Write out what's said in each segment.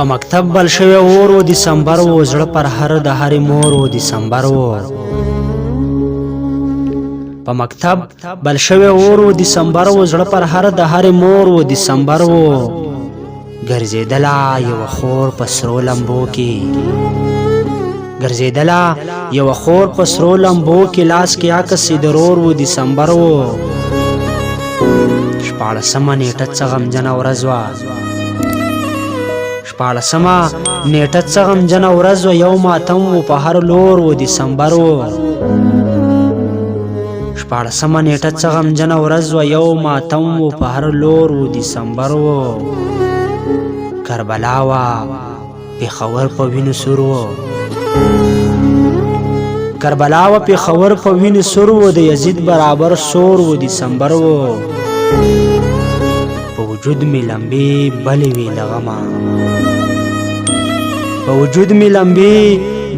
په مکتب بل شوی اور و دسمبر و زړه پر هر د هرې مور و دسمبر و په مکتب بل شوی اور و دسمبر و زړه پر هر د هرې مور و دسمبر و ګرځېدله یوه خور په سرو لمبو کې ګرځېدله یوه خور په سرو لمبو کې لاس کې عکس یې د رور و دسمبر و شپاړسمه نیټه څه غمجنه ورځ وه شپاړسمه نیټه څه غمجنه ورځ وه یو ماتم و په هر لور و دسمبر و شپاړسمه نیټه څه غمجنه ورځ وه یو ماتم و په هر لور و دسمبر و کربلا وه پېښور په وینو سور و کربلا وه پېښور په وینو سور و د یزید برابر سور و دسمبر و په وجود مې لمبې بلې وې له غمه په وجود مې لمبې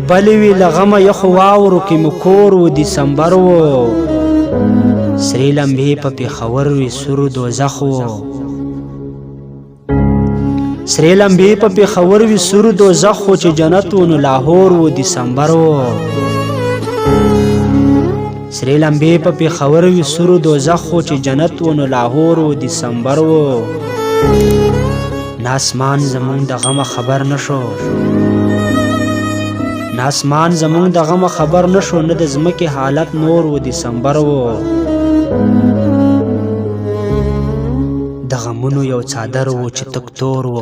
بلې وې له غمه یخو واورو کې مې کور و دسمبر و سرې لمبې په پېښور وې سور دوزخ و سرې لمبې په پېښور وې سور دوزخ و چې جنت و نو لاهور و دسمبر و سرې لمبې په پېښور وې سور دوزخ و چې جنت و نو لاهور و دسمبر و نه اسمان زمونږ د غمه خبر نه شو نه اسمان زمونږ د غمه خبر نه شو نه د ځمکې حالت نور و دسمبر و د غمونو یو څادر و چې تک تور و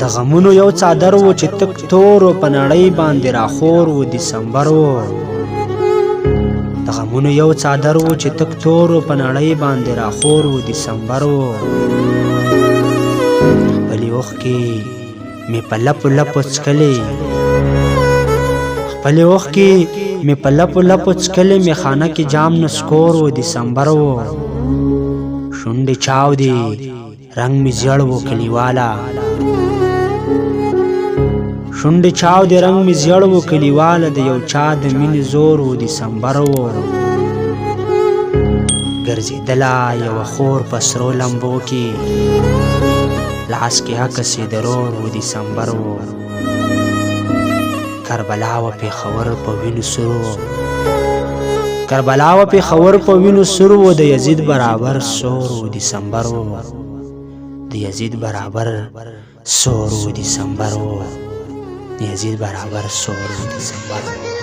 د غمونو یو څادر و چې تک تور و په نړۍ باندې راخور و دسمبر و د غمونو یو څادر و چې تک تور و په نړۍ باندې راخور و دسمبر و خپلې اوښکې مې په لپو لپو څکلې خپلې اوښکې مې په لپو لپو څکلې میخانه کې جام نسکور و دسمبر و شونډې چاودې رنګ مې زیړ و کلیواله شونډې چاودې رنګ مې زیړ و کلیواله د یو چا د مینې زور و دسمبر و ګرځېدله یوه خور په سرو لمبو کې لاس کې عکس یې د رور و دسمبر و کربلا وه پېښور په وینو سور و کربلا وه پېښور په وینو سور و د یزید برابر سور و دسمبر و د یزید برابر سور و دسمبر و یزید برابر سور و دسمبر و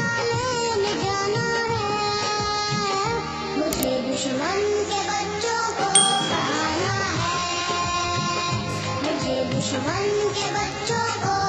दुश्मन के बच्चों को